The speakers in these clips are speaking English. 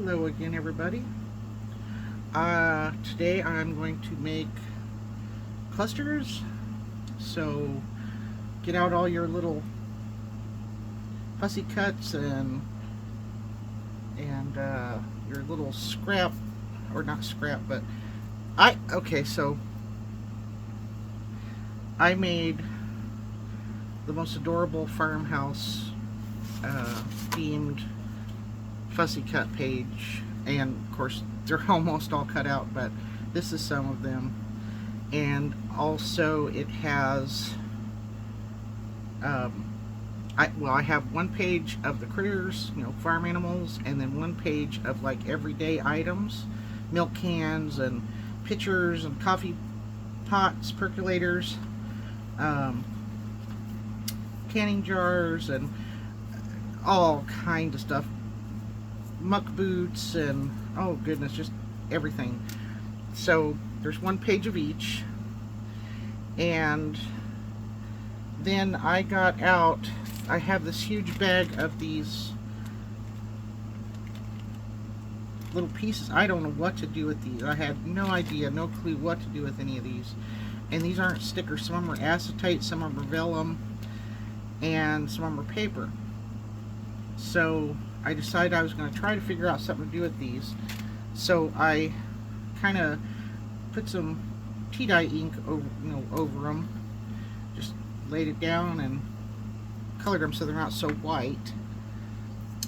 Hello again, everybody. Today I'm going to make clusters. So get out all your little fussy cuts and your little scrap, or not scrap, but so I made the most adorable farmhouse themed fussy cut page, and of course they're almost all cut out, but this is some of them. And also it has I have one page of the critters, farm animals, and then one page of like everyday items, milk cans and pitchers and coffee pots, percolators, canning jars, and all kinds of stuff, muck boots, and oh goodness, just everything. So there's one page of each. And then I have this huge bag of these little pieces. I don't know what to do with these. I had no idea, no clue what to do with any of these. And these aren't stickers. Some of them are acetate, some of them are vellum, and some of them are paper. So I decided I was going to try to figure out something to do with these. So I kind of put some tea dye ink over them, just laid it down and colored them so they're not so white.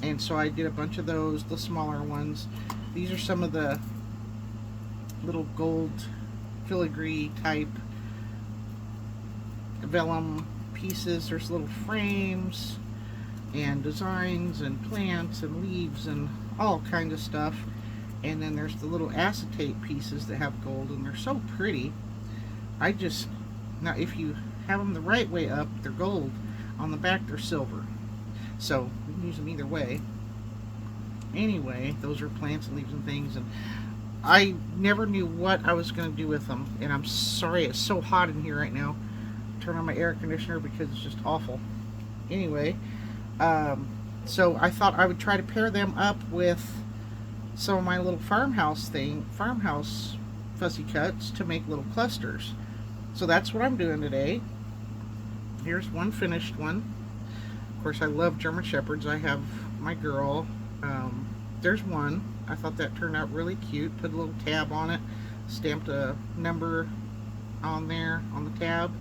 And so I did a bunch of those, the smaller ones. These are some of the little gold filigree type vellum pieces. There's little frames and designs and plants and leaves and all kinds of stuff. And then there's the little acetate pieces that have gold, and they're so pretty. Now if you have them the right way up, they're gold. On the back, they're silver. So you can use them either way. Anyway, those are plants and leaves and things, and I never knew what I was going to do with them. And I'm sorry it's so hot in here right now. Turn on my air conditioner because it's just awful. Anyway, so I thought I would try to pair them up with some of my little farmhouse fussy cuts to make little clusters. So that's what I'm doing today. Here's one finished one. Of course, I love German Shepherds. I have my girl. There's one. I thought that turned out really cute. Put a little tab on it, stamped a number on there on the tab.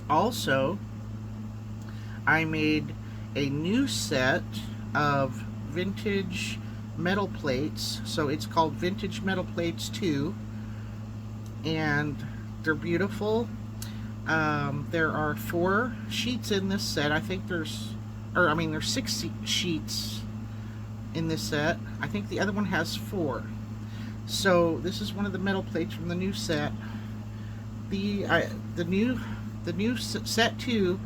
Also, I made a new set of vintage metal plates. So it's called Vintage Metal Plates 2, and they're beautiful. There are 4 sheets in this set. I think there's 6 sheets in this set. I think the other one has 4. So this is one of the metal plates from the new set. The new set 2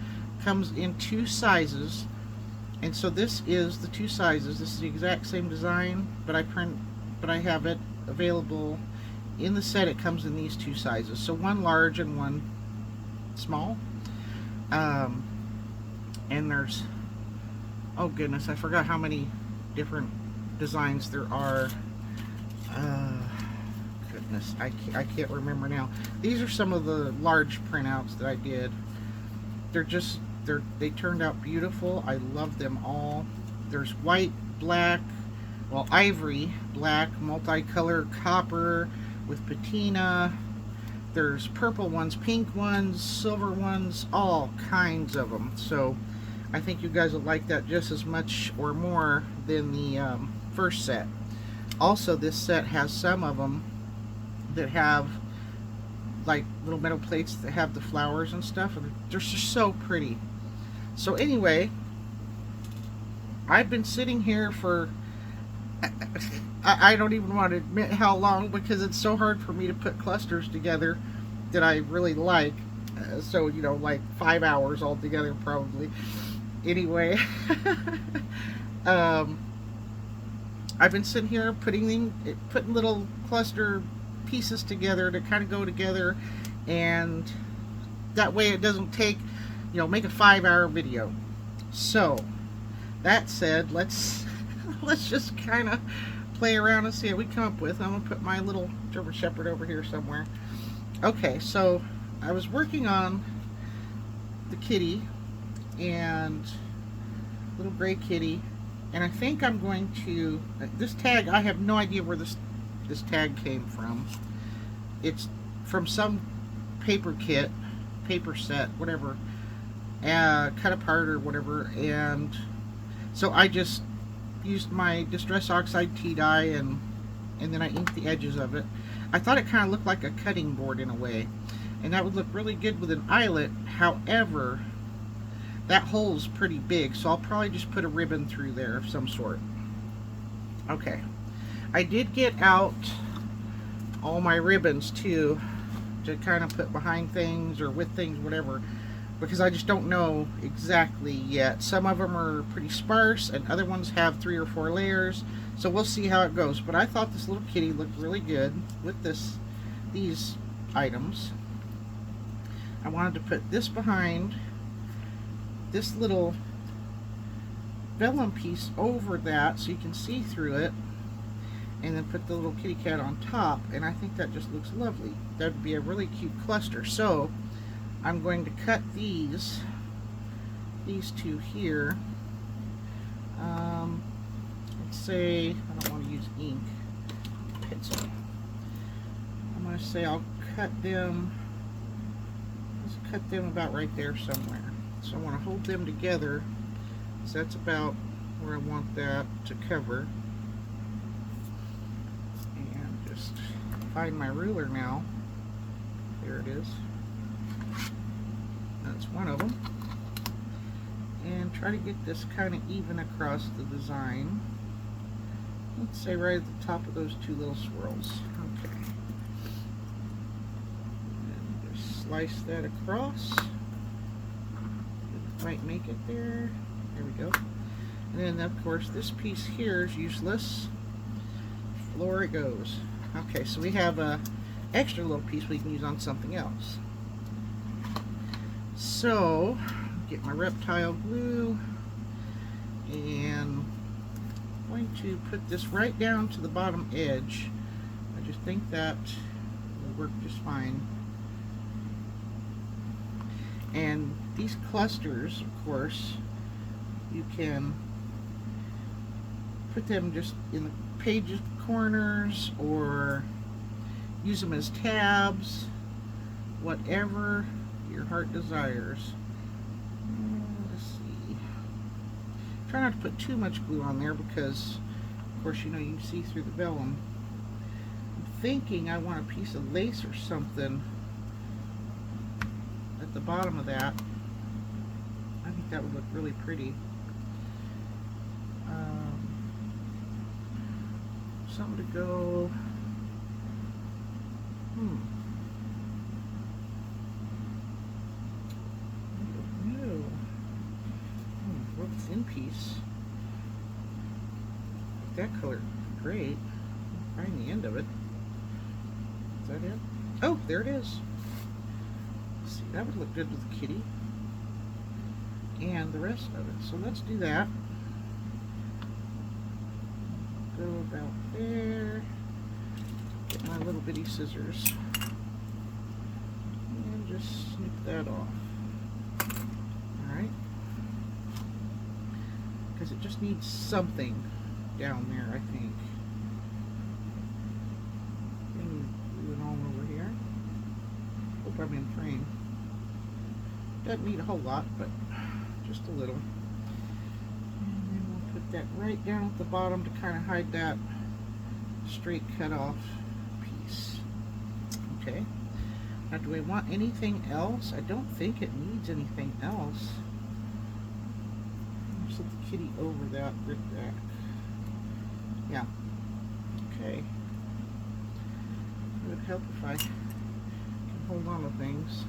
comes in 2 sizes. And so this is the 2 sizes. This is the exact same design, but I have it available in the set. It comes in these 2 sizes. So one large and one small. And there's, oh goodness, I forgot how many different designs there are. Goodness, I can't remember now. These are some of the large printouts that I did. They turned out beautiful. I love them all. There's white, black, well, ivory, black, multicolor, copper with patina. There's purple ones, pink ones, silver ones, all kinds of them. So I think you guys will like that just as much or more than the first set. Also, this set has some of them that have like little metal plates that have the flowers and stuff, and they're just so pretty. So anyway, I've been sitting here for I don't even want to admit how long, because it's so hard for me to put clusters together that I really like. So like 5 hours altogether probably. Anyway, I've been sitting here putting little cluster pieces together to kind of go together, and that way it doesn't take, make a 5-hour video. So that said, let's just kind of play around and see what we come up with. I'm gonna put my little German Shepherd over here somewhere. Okay, so I was working on the kitty and little gray kitty, and I think I'm going to, this tag, I have no idea where this tag came from. It's from some paper kit, paper set, whatever, cut apart or whatever, and so I just used my Distress Oxide tea dye and then I inked the edges of it. I thought it kind of looked like a cutting board in a way, and that would look really good with an eyelet. However, that hole's pretty big, so I'll probably just put a ribbon through there of some sort. Okay, I did get out all my ribbons too, to kind of put behind things or with things, whatever, because I just don't know exactly yet. Some of them are pretty sparse and other ones have 3 or 4 layers, so we'll see how it goes. But I thought this little kitty looked really good with these items. I wanted to put this behind, this little vellum piece over that so you can see through it, and then put the little kitty cat on top, and I think that just looks lovely. That would be a really cute cluster. So I'm going to cut these two here. Let's say, I don't want to use ink, pencil. I'm going to say I'll cut them, let's cut them about right there somewhere. So I want to hold them together, so that's about where I want that to cover. And just find my ruler now. There it is. That's one of them. And try to get this kind of even across the design. Let's say right at the top of those 2 little swirls. Okay. And just slice that across. Might make it there. There we go. And then of course this piece here is useless. Floor it goes. Okay, so we have a extra little piece we can use on something else. So get my reptile glue, and I'm going to put this right down to the bottom edge. I just think that will work just fine. And these clusters, of course, you can put them just in the page corners or use them as tabs, whatever your heart desires. Let's see. Try not to put too much glue on there because, of course, you know, you can see through the vellum. I'm thinking I want a piece of lace or something at the bottom of that. I think that would look really pretty. Something to go. No. Well, it's in piece. That color, great. Find the end of it. Is that it? Oh, there it is. Let's see, that would look good with the kitty and the rest of it. So let's do that. Go about there. Get my little bitty scissors and just snip that off. Alright. Because it just needs something down there, I think. And glue it all over here. Hope I'm in frame. Doesn't need a whole lot, but just a little. And then we'll put that right down at the bottom to kind of hide that straight cut off piece. Okay. Now, do we want anything else? I don't think it needs anything else. Just put the kitty over that brick back. Yeah. Okay. It would help if I can hold on to things.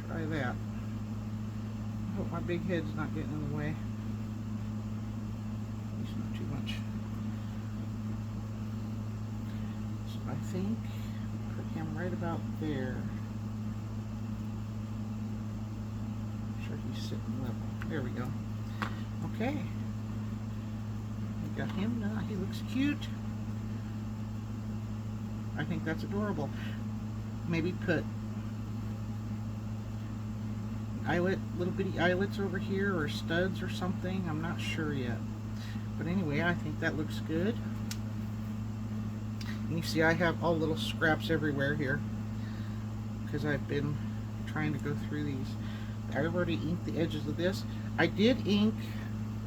Try that. I hope my big head's not getting in the way. At least not too much. So I think put him right about there. Make sure he's sitting level. There we go. Okay. Got him now. He looks cute. I think that's adorable. Maybe put little bitty eyelets over here, or studs or something. I'm not sure yet. But anyway, I think that looks good. And you see I have all little scraps everywhere here because I've been trying to go through these. I already inked the edges of this. I did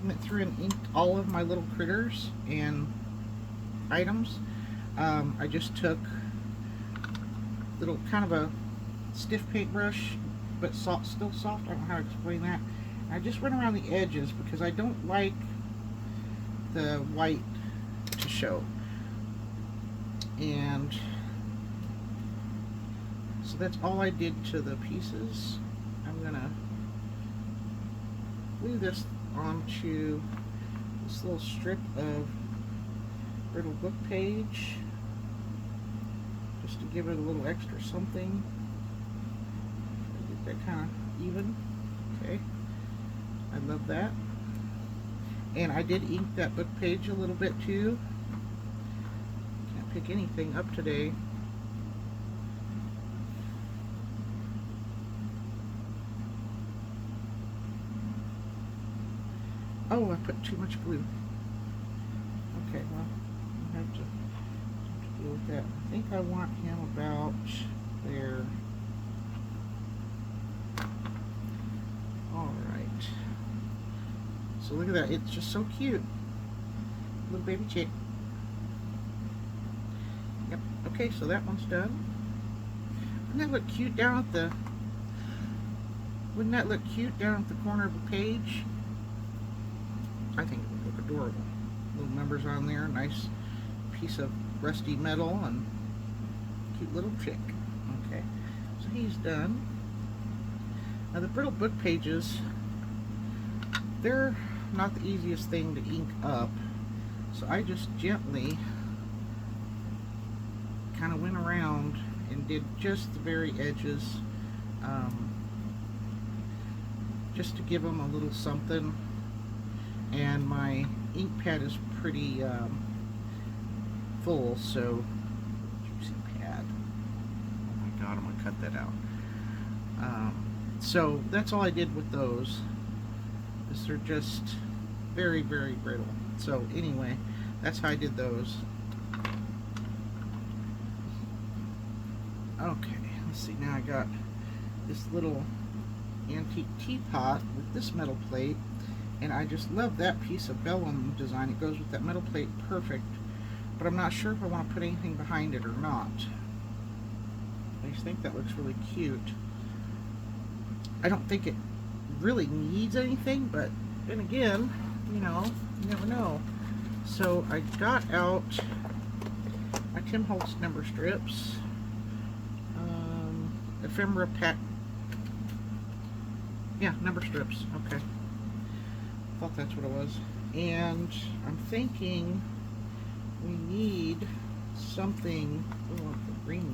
went through and inked all of my little critters and items. I just took little kind of a stiff paintbrush, but still soft. I don't know how to explain that. I just went around the edges because I don't like the white to show. And so that's all I did to the pieces. I'm gonna glue this onto this little strip of brittle book page just to give it a little extra something. Get that kind of even. Okay, I love that. And I did ink that book page a little bit too. Can't pick anything up today. Oh, I put too much glue. Okay, well, I have to deal with that. I think I want him about there. Alright. So look at that. It's just so cute. Little baby chick. Yep. Okay, so that one's done. Wouldn't that look cute down at the... Wouldn't that look cute down at the corner of the page? I think it would look adorable. Little numbers on there, nice piece of rusty metal, and cute little chick. Okay, so he's done. Now the brittle book pages, they're not the easiest thing to ink up, so I just gently kind of went around and did just the very edges, just to give them a little something. And my ink pad is pretty full, so juicy pad. Oh my god, I'm gonna cut that out. So that's all I did with those. They're just very, very brittle. So anyway, that's how I did those. Okay, let's see. Now I got this little antique teapot with this metal plate. And I just love that piece of vellum design. It goes with that metal plate perfect. But I'm not sure if I want to put anything behind it or not. I just think that looks really cute. I don't think it really needs anything, but then again, you know, you never know. So I got out my Tim Holtz number strips. Ephemera pack. Yeah, number strips. Okay. Thought that's what it was. And I'm thinking we need something, I want the green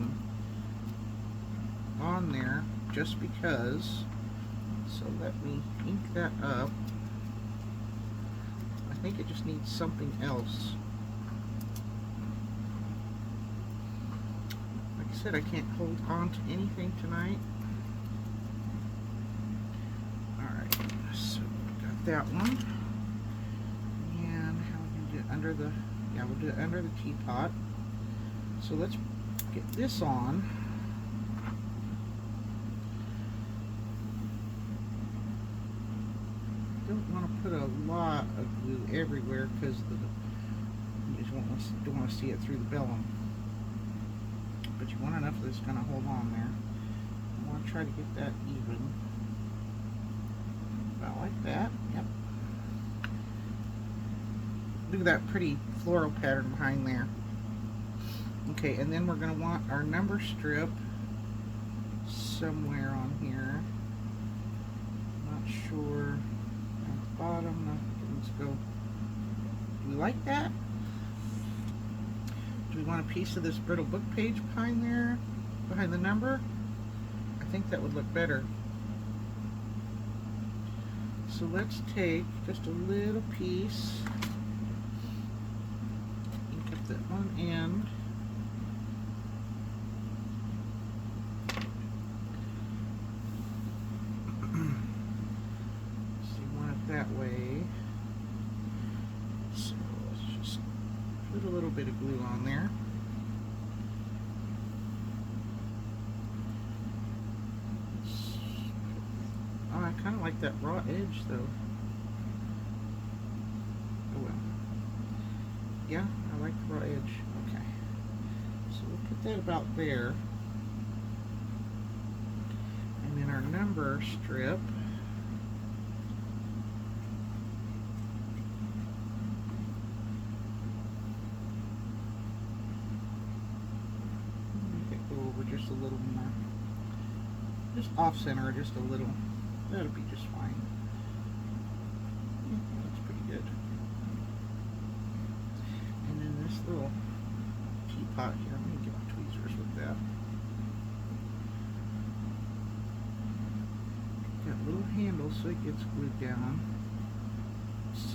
one on there just because. So let me ink that up. I think it just needs something else. Like I said, I can't hold on to anything tonight. Alright, so that one, and how we can do it under the, yeah, we'll do it under the teapot. So let's get this on. Don't want to put a lot of glue everywhere because you just don't want to see it through the vellum, but you want enough that's going to hold on there. I want to try to get that even. About like that. Yep. Look at that pretty floral pattern behind there. Okay, and then we're going to want our number strip somewhere on here. Not sure. At the bottom. Let's go. Do we like that? Do we want a piece of this brittle book page behind there? Behind the number? I think that would look better. So let's take just a little piece at one end. So you want it that way. So let's just put a little bit of glue on there. Oh, I kind of like that raw edge though. Oh well. Yeah, I like the raw edge. Okay. So we'll put that about there. And then our number strip. Make it go over just a little more. Just off center, just a little. That'll be just fine. Yeah, that's pretty good. And then this little teapot here, I'm going to get my tweezers with that. Got little handles so it gets glued down.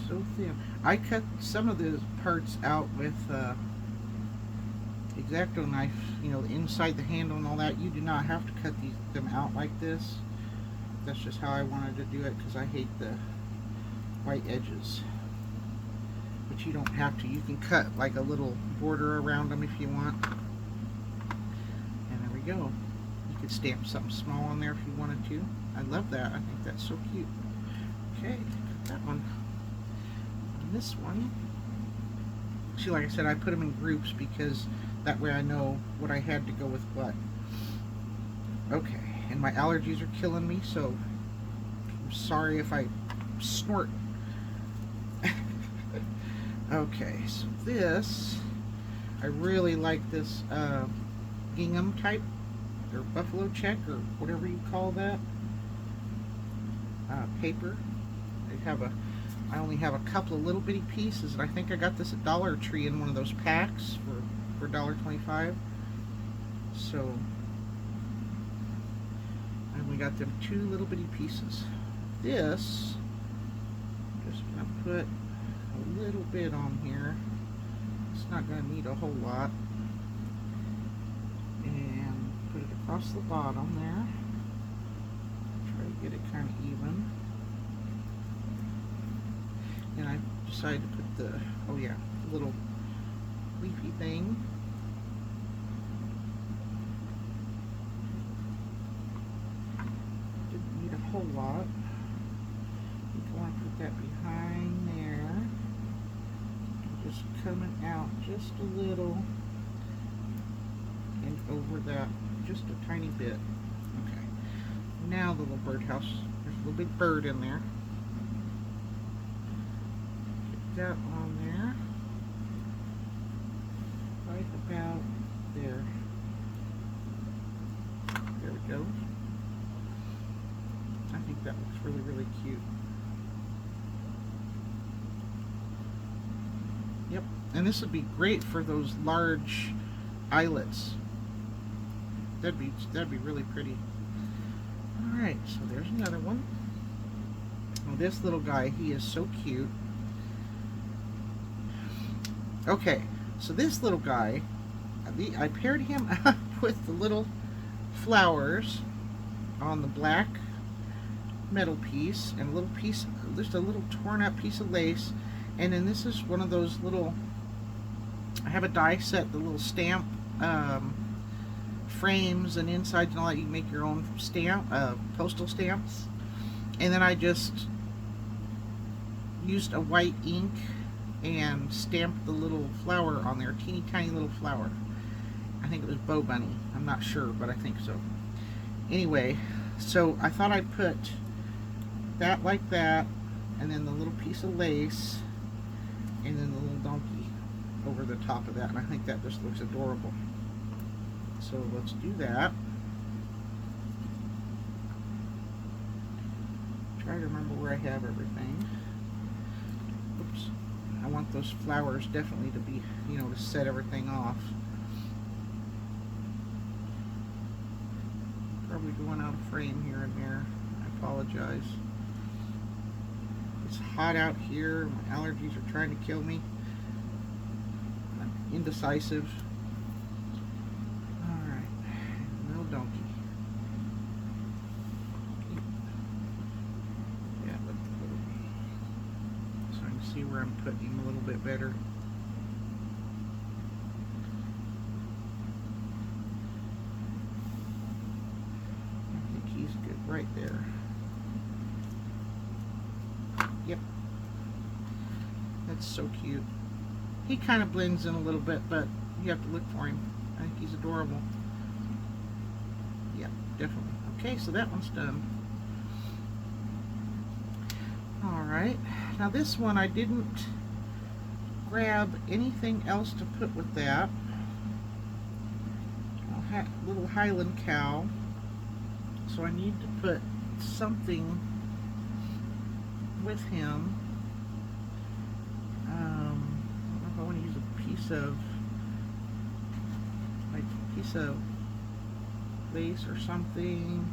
So thin. I cut some of the parts out with X-Acto knife, you know, inside the handle and all that. You do not have to cut them out like this. That's just how I wanted to do it because I hate the white edges. But you don't have to. You can cut like a little border around them if you want. And there we go. You could stamp something small on there if you wanted to. I love that. I think that's so cute. Okay, got that one. And this one. See, like I said, I put them in groups because that way I know what I had to go with what. Okay, and my allergies are killing me, so I'm sorry if I snort. Okay, so this, I really like this gingham type, or buffalo check, or whatever you call that, paper. I only have a couple of little bitty pieces, and I think I got this at Dollar Tree in one of those packs for $1.25. So I only got them 2 little bitty pieces. This, I'm just gonna put a little bit on here. It's not gonna need a whole lot, and put it across the bottom there. Try to get it kind of even. And I decided to put the, oh yeah, the little leafy thing. Didn't need a whole lot. I think I want to put that behind there. Just coming out just a little. And over that just a tiny bit. Okay. Now the little birdhouse. There's a little big bird in there. That on there, right about there. There we go. I think that looks really, really cute. Yep, and this would be great for those large eyelets. That'd be really pretty. All right, so there's another one. Well, this little guy, he is so cute. Okay, so this little guy, I paired him up with the little flowers on the black metal piece and a little piece, just a little torn up piece of lace, and then this is one of those little, I have a die set, the little stamp frames and insides and all that. You can make your own stamp, postal stamps, and then I just used a white ink and stamped the little flower on there, teeny tiny little flower. I think it was Bow Bunny. I'm not sure, but I think so. Anyway, so I thought I'd put that like that, and then the little piece of lace, and then the little donkey over the top of that, and I think that just looks adorable. So let's do that. Try to remember where I have everything. Oops. I want those flowers definitely to be, you know, to set everything off. Probably going out of frame here and there. I apologize. It's hot out here. My allergies are trying to kill me. I'm indecisive. Alright, little donkey. Yeah, look, so I can see where I'm putting him a little bit better. I think he's good right there. Yep. That's so cute. He kind of blends in a little bit, but you have to look for him. I think he's adorable. Yep, definitely. Okay, so that one's done. Alright, now this one I didn't grab anything else to put with that. Little Highland cow. So I need to put something with him. I don't know if I want to use a piece of lace or something.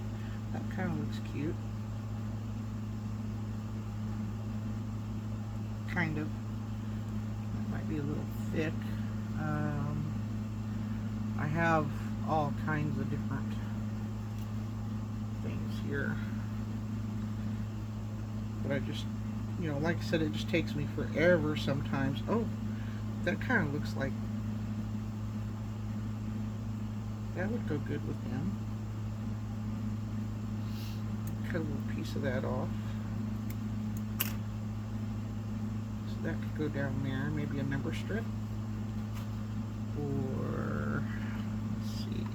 That kind of looks cute. Kind of. That might be a little thick. I have all kinds of different things here. But I just, you know, like I said, it just takes me forever sometimes. Oh, that kind of looks like that would go good with him. Cut a little piece of that off. So that could go down there, maybe a number strip. Or, let's see.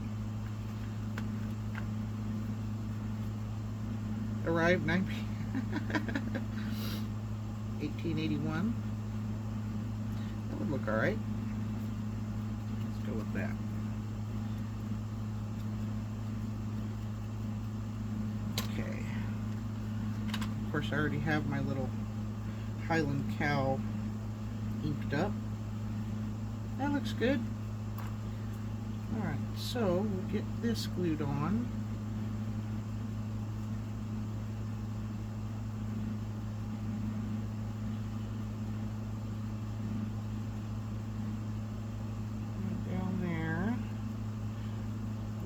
Arrived 1881. That would look alright. Let's go with that. Okay. Of course, I already have my little Highland cow inked up. That looks good. Alright, so we'll get this glued on.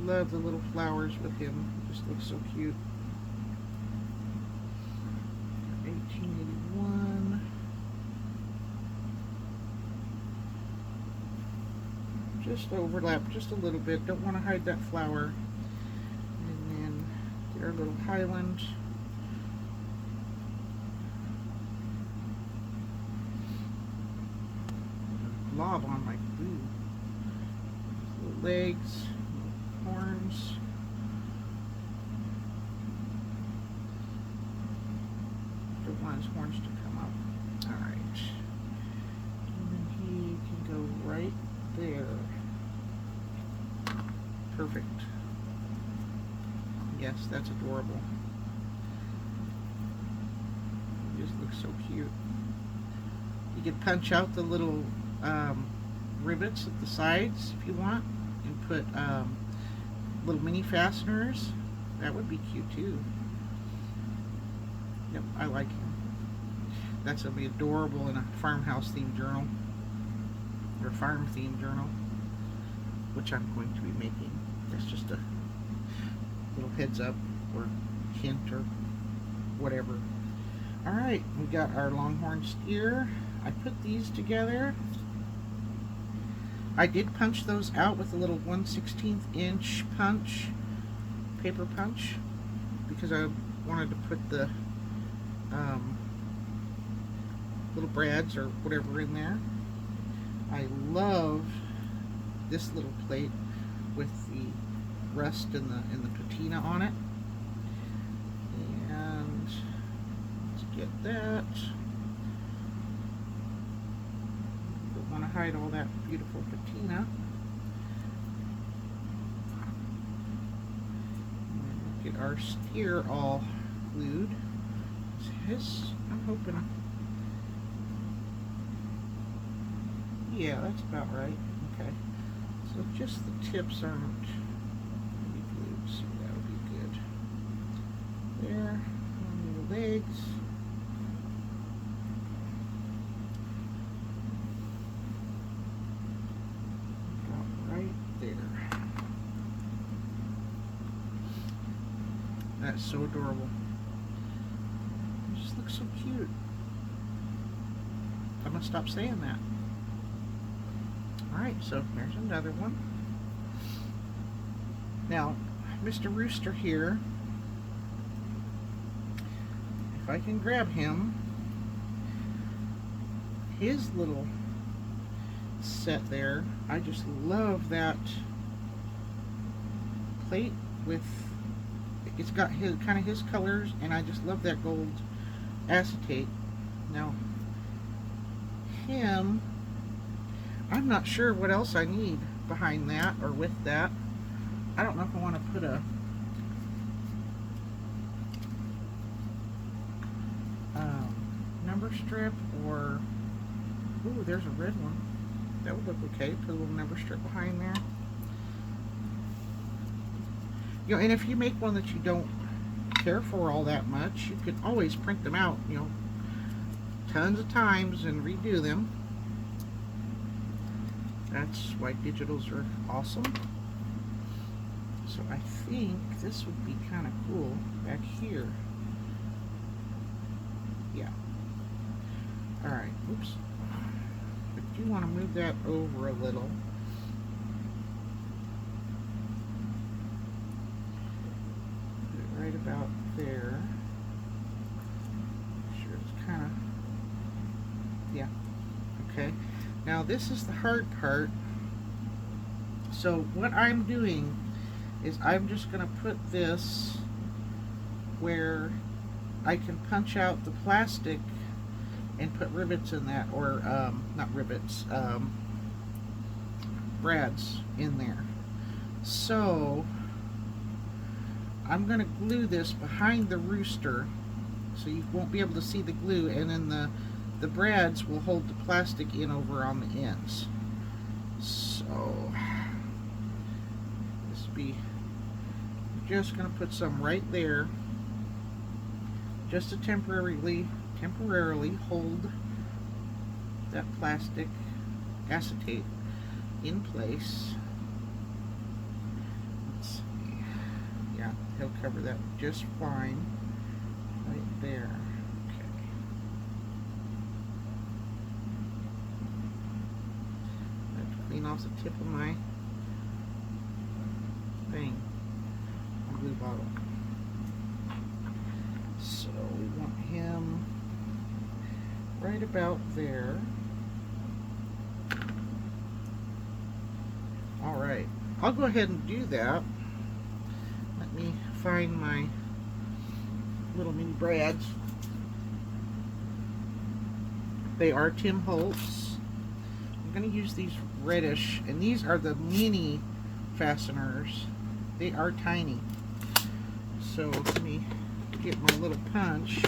Love the little flowers with him. Just looks so cute. 1881. Just overlap just a little bit. Don't want to hide that flower. And then get our little Highland. Blob on my glue. Little legs. Horns. Don't want his horns to come up. Alright. And then he can go right there. Perfect. Yes, that's adorable. It just looks so cute. You can punch out the little rivets at the sides if you want and put little mini fasteners. That would be cute too. Yep, I like him. That's going to be adorable in a farmhouse themed journal or farm themed journal, which I'm going to be making. That's just a little heads up or hint or whatever. Alright, we got our longhorn steer. I put these together. I did punch those out with a little 1/16 inch punch, paper punch, because I wanted to put the little brads or whatever in there. I love this little plate with the rust and the patina on it. And let's get that. Don't want to hide all that beautiful patina. And get our steer all glued. I'm hoping. Yeah, that's about right. Okay. So just the tips aren't glued, so that would be good. There. And the legs. That's so adorable. It just looks so cute. I'm gonna stop saying that. Alright, so there's another one. Now, Mr. Rooster here, if I can grab him, his little set there, I just love that plate with, it's got his kind of his colors, and I just love that gold acetate. Now, him, I'm not sure what else I need behind that or with that. I don't know if I want to put a number strip or, ooh, there's a red one. That would look okay. Put a little number strip behind there. You know, and if you make one that you don't care for all that much, you can always print them out, you know, tons of times and redo them. That's why digitals are awesome. So I think this would be kind of cool back here. Yeah. Alright, oops. But you want to move that over a little. Put it right about there. Sure, it's kind of, yeah. Okay. Now this is the hard part. So what I'm doing is I'm just going to put this where I can punch out the plastic and put rivets in that, or not rivets, brads in there. So I'm going to glue this behind the rooster so you won't be able to see the glue, and then the brads will hold the plastic in over on the ends. So this will be, just going to put some right there just to temporarily hold that plastic acetate in place. Let's see. Yeah, he'll cover that just fine right there. Okay. I have to clean off the tip of my thing. Glue bottle. So we want him right about there. Alright, I'll go ahead and do that. Let me find my little mini brads. They are Tim Holtz. I'm going to use these reddish, and these are the mini fasteners. They are tiny. So let me get my little punch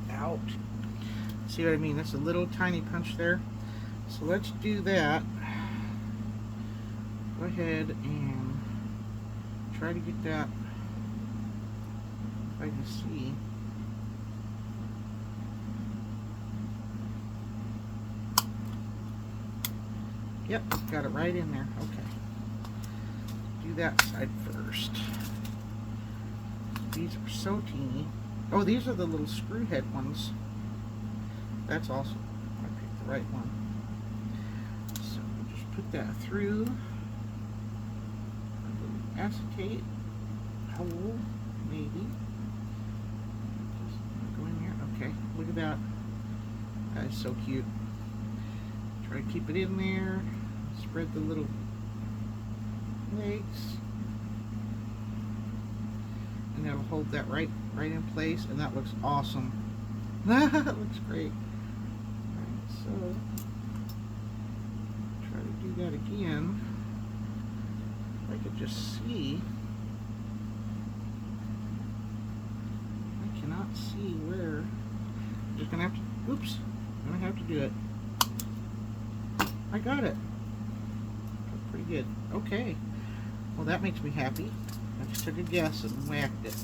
out. See what I mean? That's a little tiny punch there. So let's do that. Go ahead and try to get that, if I can see. Yep, got it right in there. Okay. Do that side first. These are so teeny. Oh, these are the little screw head ones. That's awesome. I picked the right one. So we'll just put that through a little acetate hole, maybe. Just go in here. Okay, look at that. That is so cute. Try to keep it in there. Spread the little legs. And that'll hold that right in place, and that looks awesome. That looks great. Alright, so try to do that again. If I could just see. I cannot see where. I'm just gonna have to, oops, I'm gonna have to do it. I got it. Pretty good. Okay. Well, that makes me happy. I just took a guess and whacked it.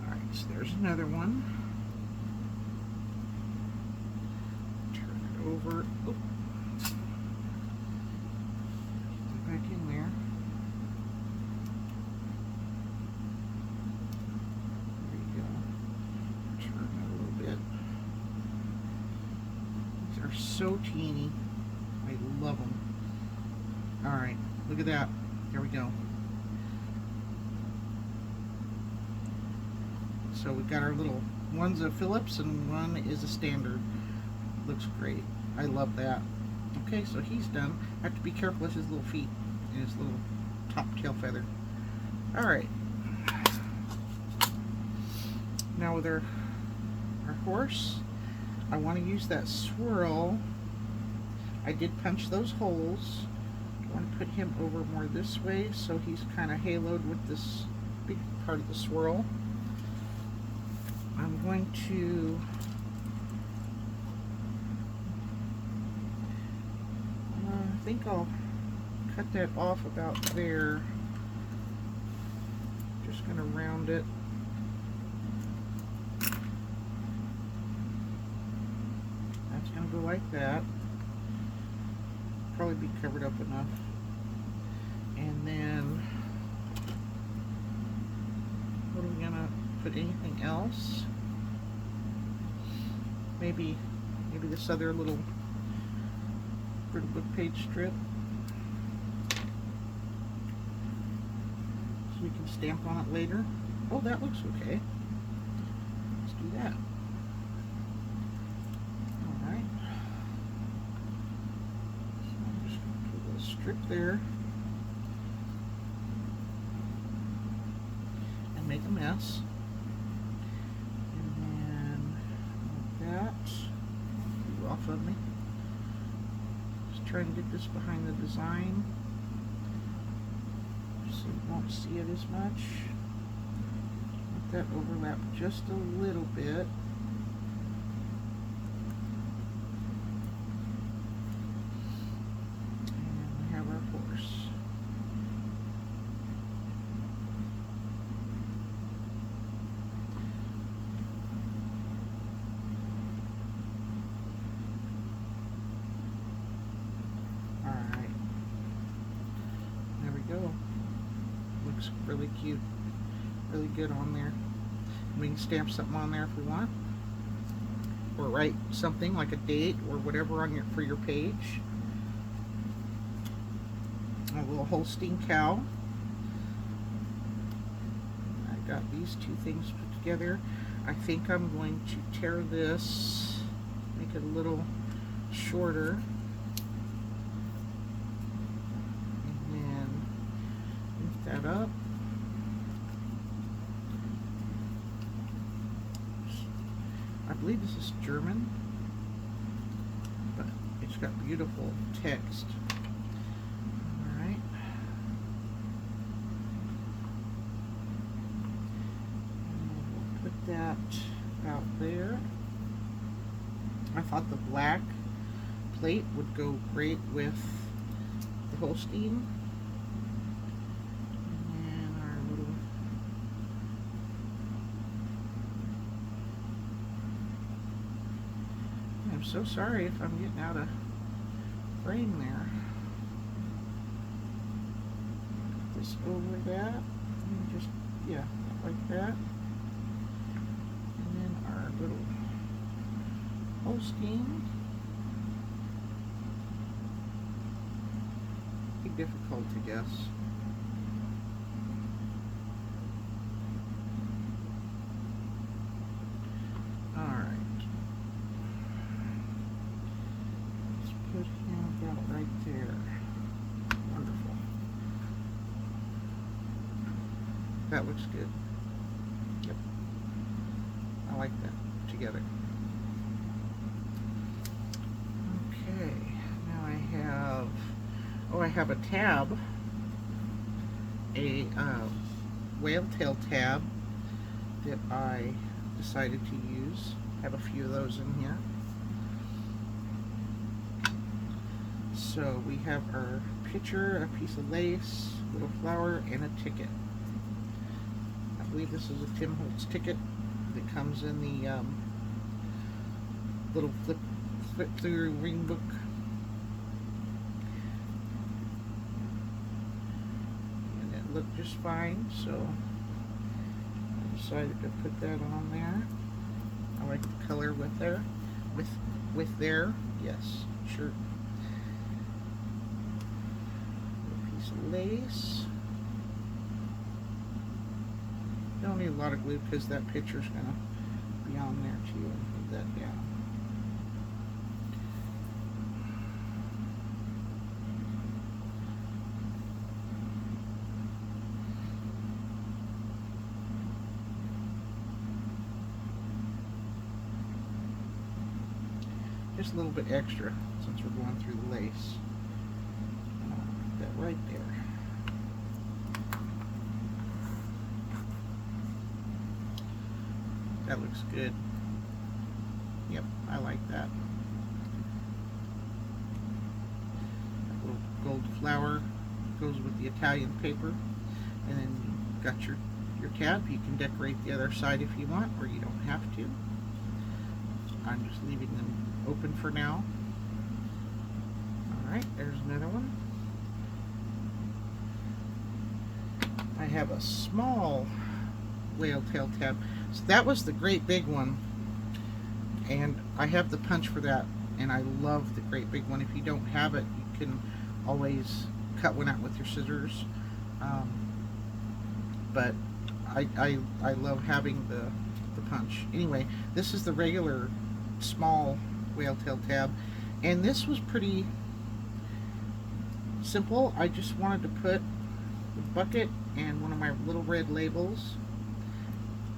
Alright, so there's another one. Turn it over. Oop. Get it back in there. so teeny. I love them. Alright, look at that. There we go. So we got our little, one's a Phillips and one is a standard. Looks great. I love that. Okay, so he's done. I have to be careful with his little feet and his little top tail feather. Alright. Now with our horse, I want to use that swirl. I did punch those holes. I want to put him over more this way so he's kind of haloed with this big part of the swirl. I'm going to I think I'll cut that off about there. Just going to round it. That's going to go like that. Probably be covered up enough. And then what are we going to put? Anything else? Maybe this other little book page strip, so we can stamp on it later. Oh, that looks okay. Let's do that. Alright. So I'm just going to put a little strip there and make a mess. And then like that. Off of me. Try and get this behind the design so you won't see it as much. Let that overlap just a little bit. And we have our horse. Looks really cute, really good on there. We can stamp something on there if we want, or write something like a date or whatever on for your page. A little Holstein cow. I got these two things put together. I think I'm going to tear this, make it a little shorter. That up. I believe this is German, but it's got beautiful text. Alright. We'll put that about there. I thought the black plate would go great with the Holstein. I'm so sorry if I'm getting out of frame there. Put this over that, and just, yeah, like that. And then our little Holstein. Be difficult to guess. That looks good. Yep. I like that together. Okay. Now I have a tab, a whale tail tab that I decided to use. I have a few of those in here. So we have our picture, a piece of lace, a little flower, and a ticket. I believe this is a Tim Holtz ticket that comes in the little flip through ring book. And it looked just fine, so I decided to put that on there. I like the color with there. with there. Yes, sure. A piece of lace. Don't need a lot of glue because that picture's gonna be on there too. Put that down. Just a little bit extra since we're going through the lace. And I'll put that right there. That looks good. Yep, I like that. That little gold flower goes with the Italian paper. And then you've got your tab. You can decorate the other side if you want, or you don't have to. I'm just leaving them open for now. Alright, there's another one. I have a small whale tail tab. So that was the great big one. And I have the punch for that. And I love the great big one. If you don't have it, you can always cut one out with your scissors. But I love having the punch. Anyway, this is the regular small whale tail tab, and this was pretty simple. I just wanted to put the bucket and one of my little red labels.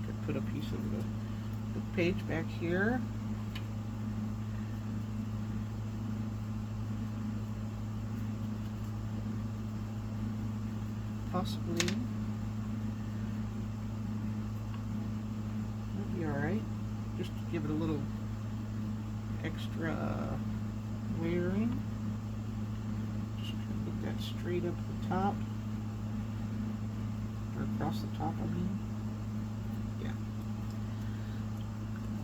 Could put a piece of the page back here. Possibly. That'd be alright. Just to give it a little extra layering. Just put that straight up the top. Or across the top, I mean. Yeah.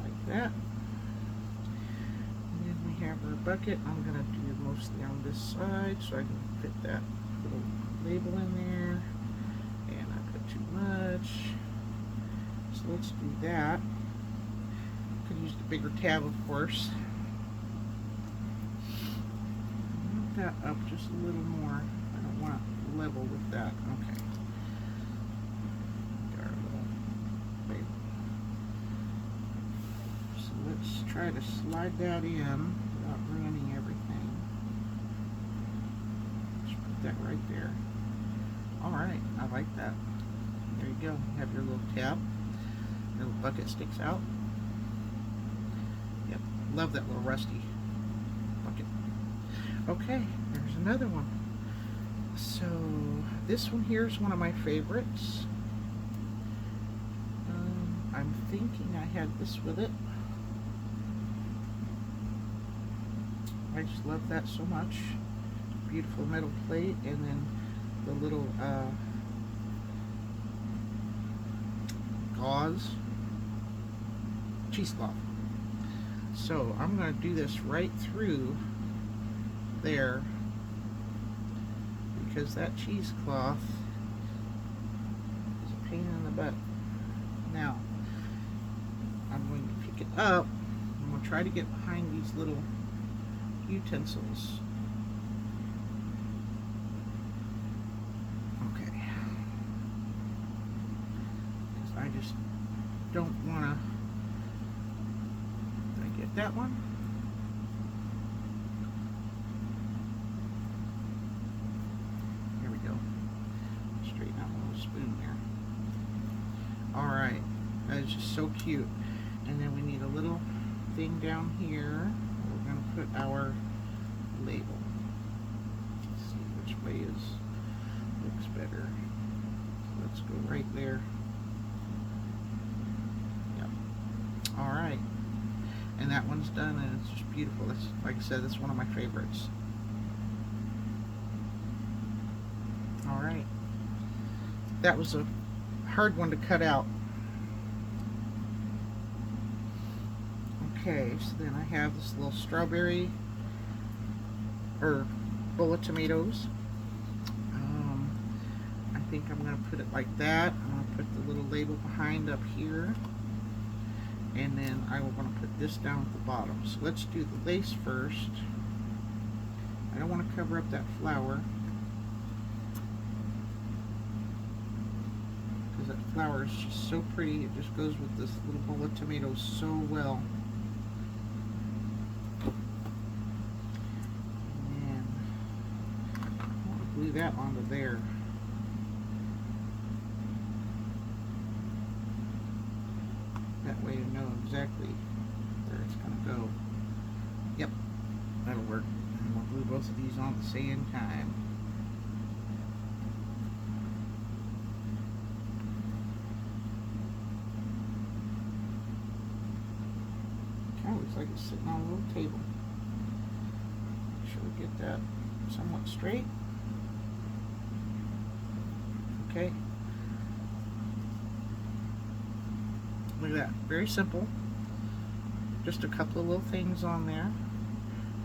Like that. And then we have our bucket. I'm going to do mostly on this side so I can fit that little label in there. And I put too much. So let's do that. Could use the bigger tab, of course. Move that up just a little more. I don't want to level with that. Okay. Got our little label. So let's try to slide that in without ruining everything. Just put that right there. Alright, I like that. There you go. You have your little tab. Your little bucket sticks out. Yep, love that little rusty bucket. Okay, there's another one. So this one here is one of my favorites. I'm thinking I had this with it. I just love that so much. Beautiful metal plate, and then the little gauze cheesecloth. So I'm going to do this right through there because that cheesecloth is a pain in the butt. Now I'm going to pick it up. I'm going to try to get behind these little utensils. Okay. Because I just don't want to. Did I get that one? Here we go. Straighten out my little spoon there. Alright. That is just so cute. And then we need a little thing down here. We're going to put our label. Let's see which way looks better. So let's go right there. Yep. Alright. And that one's done, and it's just beautiful. That's, like I said, that's one of my favorites. Alright. That was a hard one to cut out. Okay, so then I have this little strawberry or bowl of tomatoes. I think I'm going to put it like that. I'm going to put the little label behind up here. and then I will want to put this down at the bottom. So let's do the lace first. I don't want to cover up that flower, because that flower is just so pretty. It just goes with this little bowl of tomatoes so well. And I want to glue that onto there. That way you know exactly where it's going to go. Yep, that'll work. And we'll glue both of these on at the same time. Kind of looks like it's sitting on a little table. Make sure we get that somewhat straight. Okay. Look at that, very simple. Just a couple of little things on there,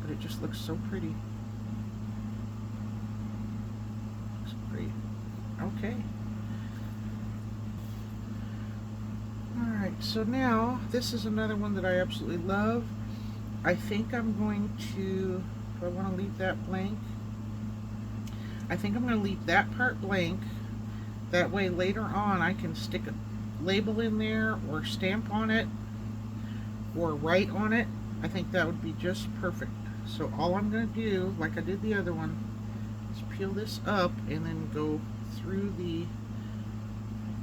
but it just looks so pretty. Looks great. Okay. Alright, so now this is another one that I absolutely love. I think I'm going to, do I want to leave that blank? I think I'm going to leave that part blank. That way later on I can stick a label in there or stamp on it or write on it. I think that would be just perfect. So all I'm going to do, like I did the other one, is peel this up and then go through the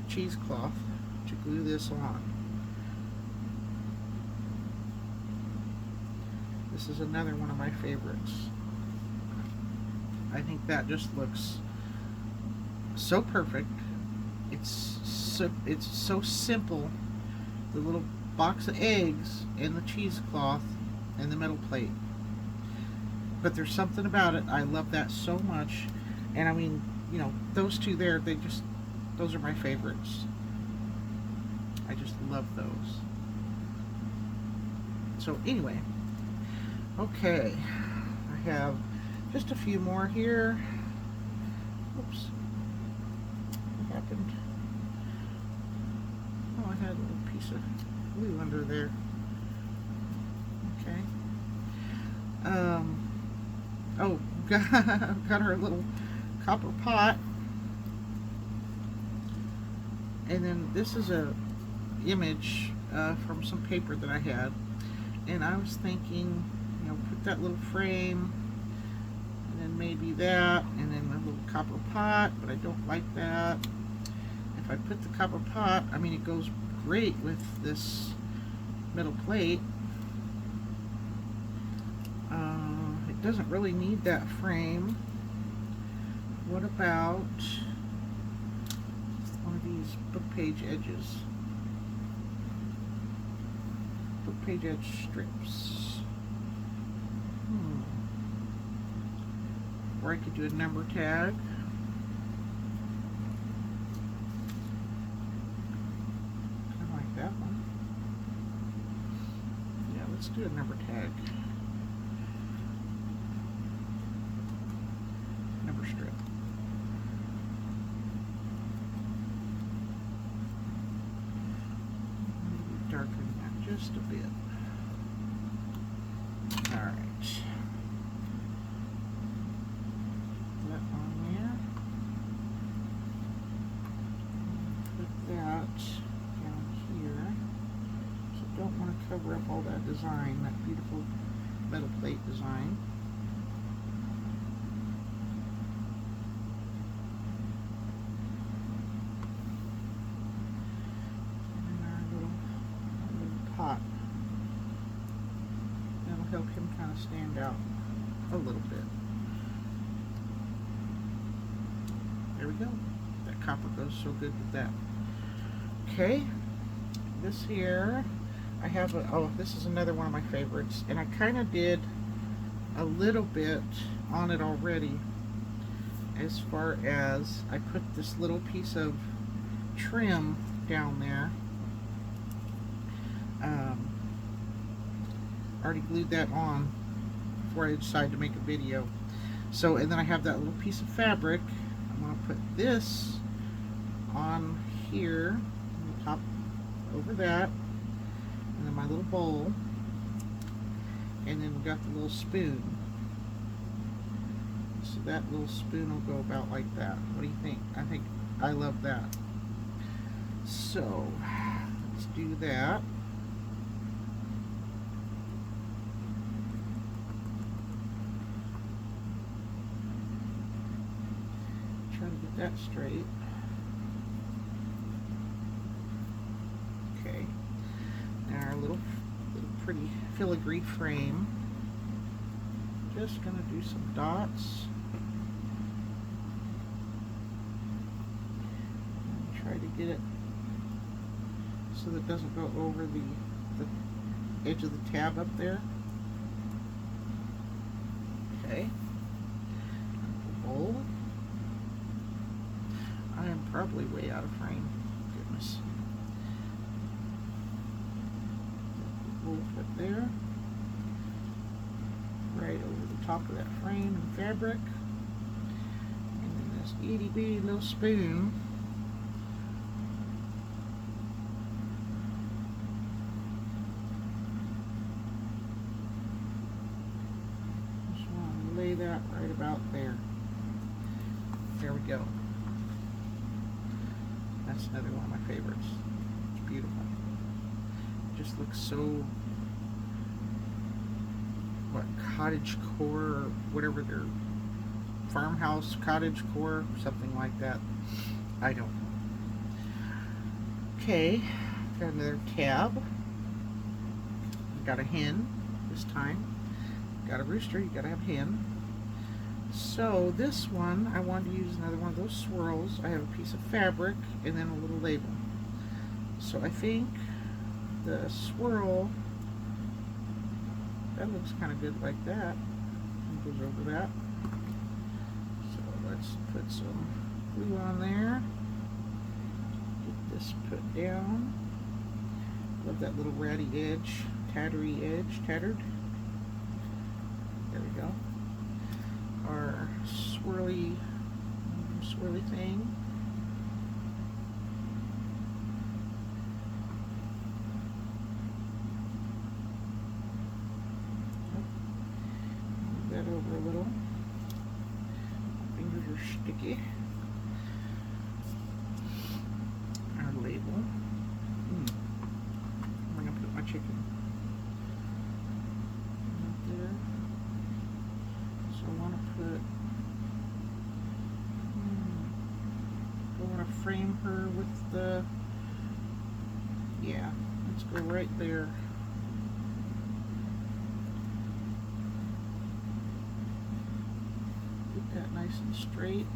cheesecloth to glue this on. This is another one of my favorites. I think that just looks so perfect. It's so simple. The little box of eggs and the cheesecloth and the metal plate. But there's something about it. I love that so much. And I mean, you know, those two there, those are my favorites. I just love those. So anyway, okay, I have just a few more here. Oops, what happened? Oh, I had a little piece of glue under there. Okay. Oh, got her little copper pot. And then this is a image from some paper that I had. And I was thinking, you know, put that little frame, and then maybe that, and then a little copper pot, but I don't like that. If I put the copper pot, I mean, it goes great with this metal plate. It doesn't really need that frame. What about one of these book page edges? Book page edge strips. Or I could do a number tag. Kind of like that one. Yeah, let's do a number tag. Number strip. Maybe darken that just a bit. Alright. That on there. Put that down here. So don't want to cover up all that design, that beautiful metal plate design. And our little pot. That'll help him kind of stand out a little bit. There we go. That copper goes so good with that. Okay, this here, I have a, oh, this is another one of my favorites, and I kind of did a little bit on it already, as far as I put this little piece of trim down there. Already glued that on before I decided to make a video. So, and then I have that little piece of fabric. I'm going to put this on here, on the top over that, and little bowl, and then we got the little spoon. So that little spoon will go about like that. What do you think? I love that. So let's do that. Try to get that straight. Okay. Now our little pretty filigree frame. Just gonna do some dots. And try to get it so that it doesn't go over the edge of the tab up there. Okay. Bowl. I am probably way out of frame. Goodness. Bowl fit there. Right over the top of that frame and fabric. And then this itty bitty little spoon. Just want to lay that right about there. There we go. That's another one of my favorites. It's beautiful. It just looks so, what, cottagecore or whatever their farmhouse cottagecore, something like that. I don't know. Okay, got another tab. Got a hen this time. Got a rooster, you gotta have a hen. So this one, I wanted to use another one of those swirls. I have a piece of fabric and then a little label. So I think the swirl, that looks kind of good like that. It goes over that. So let's put some glue on there. Get this put down. Love that little ratty edge, tattered. There we go. Our swirly thing. Move that over a little. Fingers are sticky. Our label. I'm gonna put my chicken right there. So I want to put, I want to frame her with the, yeah, let's go right there. Get that nice and straight.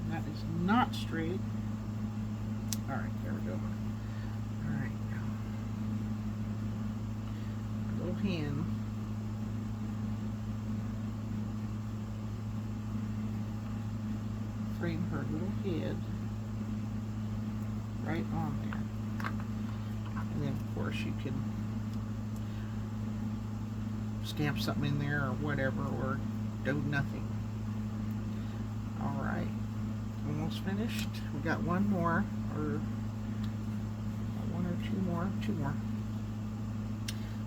That is not straight. Alright, there we go. Alright. Little hen. Frame her little head right on there. And then of course you can stamp something in there or whatever, or do nothing. Alright, almost finished. We got one more, or one or two more.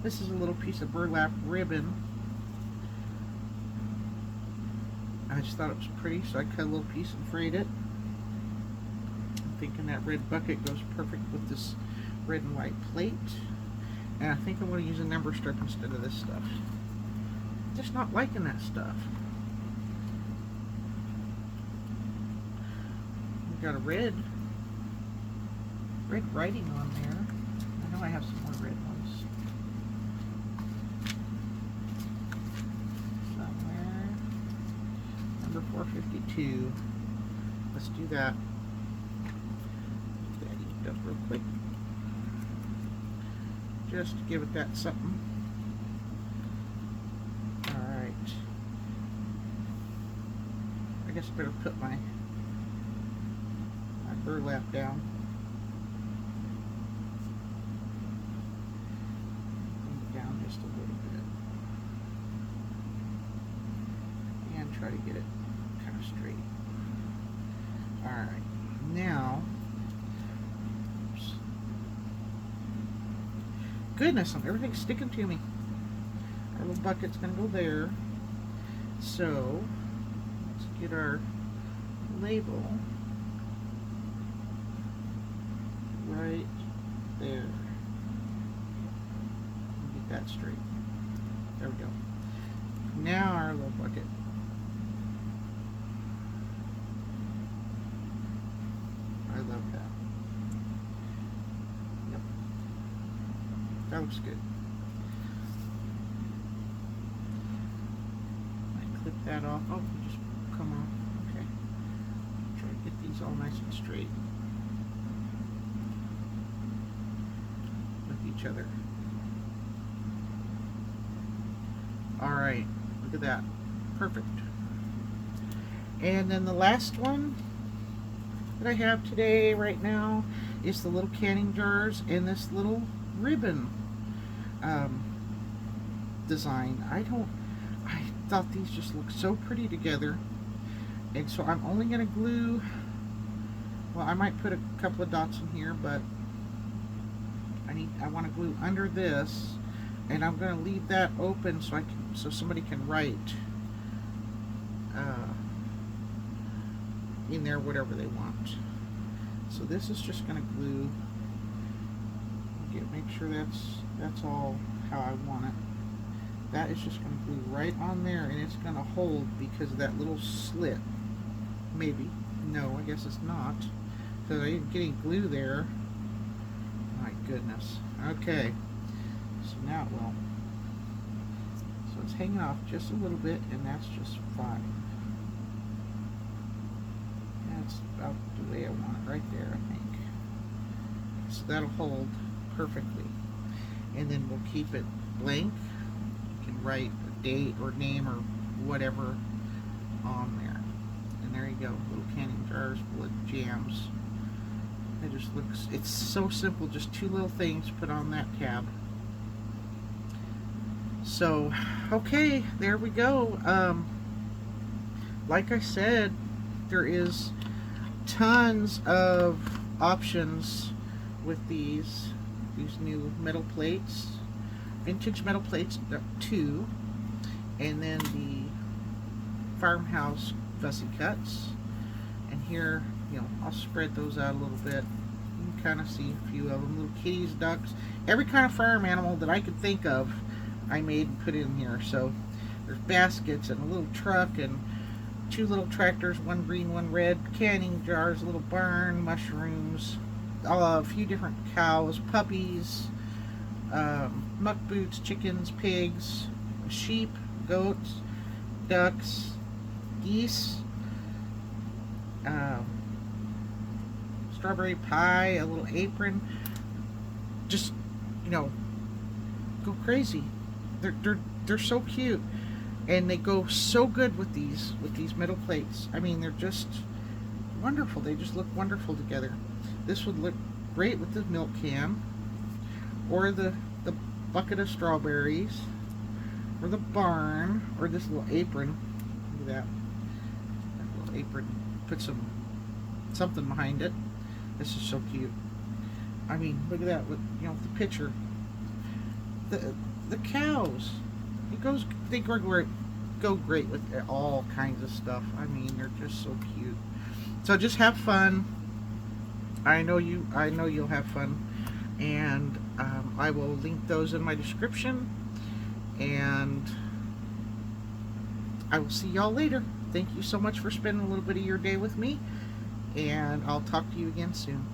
This is a little piece of burlap ribbon. I just thought it was pretty, so I cut a little piece and frayed it. I'm thinking that red bucket goes perfect with this red and white plate. And I think I want to use a number strip instead of this stuff. Just not liking that stuff. We got a red writing on there. I know I have some more red ones somewhere. Number 452. Let's do that. Get that inked up real quick. Just to give it that something. Alright. I guess I better put my burlap down. Down just a little bit. And try to get it kind of straight. Alright. Now, oops. goodness, everything's sticking to me. Our little bucket's gonna go there. So let's get our label right there. Get that straight. There we go. Now our little bucket. I love that. Yep. That looks good. I clip that off. Oh, just come on. Okay. Try to get these all nice and straight with each other. Alright, look at that. Perfect. And then the last one that I have today, right now, is the little canning jars and this little ribbon design. I thought these just look so pretty together. And so I'm only going to glue, well, I might put a couple of dots in here, but I want to glue under this, and I'm going to leave that open so somebody can write in there whatever they want. So this is just going to glue. Make sure that's all how I want it. That is just going to glue right on there, and it's going to hold because of that little slit. Maybe. No, I guess it's not. Because I didn't get any glue there. My goodness. Okay. So now it will. So it's hanging off just a little bit, and that's just fine. That's about the way I want it right there, I think. So that'll hold perfectly. And then we'll keep it blank. You can write a date or name or whatever on there. And there you go. Little canning jars full of jams. It just looks, it's so simple. Just two little things put on that tab. So, okay, there we go. Like I said, there is tons of options with these new metal plates, vintage metal plates 2, and then the Farmhouse fussy cuts. And here, you know, I'll spread those out a little bit. You can kind of see a few of them, little kitties, ducks, every kind of farm animal that I could think of, I made and put in here. So there's baskets and a little truck and 2 little tractors, one green, one red, canning jars, a little barn, mushrooms, a few different cows, puppies, muck boots, chickens, pigs, sheep, goats, ducks, geese, strawberry pie, a little apron. Just, you know, go crazy. They're so cute, and they go so good with these metal plates. I mean, they're just wonderful. They just look wonderful together. This would look great with the milk can, or the bucket of strawberries, or the barn, or this little apron. Look at that. That little apron. Put something behind it. This is so cute. I mean, look at that with, you know, the picture. The cows. They go great with all kinds of stuff. I mean, they're just so cute. So just have fun. I know you'll have fun, and I will link those in my description, and I will see y'all later. Thank you so much for spending a little bit of your day with me, and I'll talk to you again soon.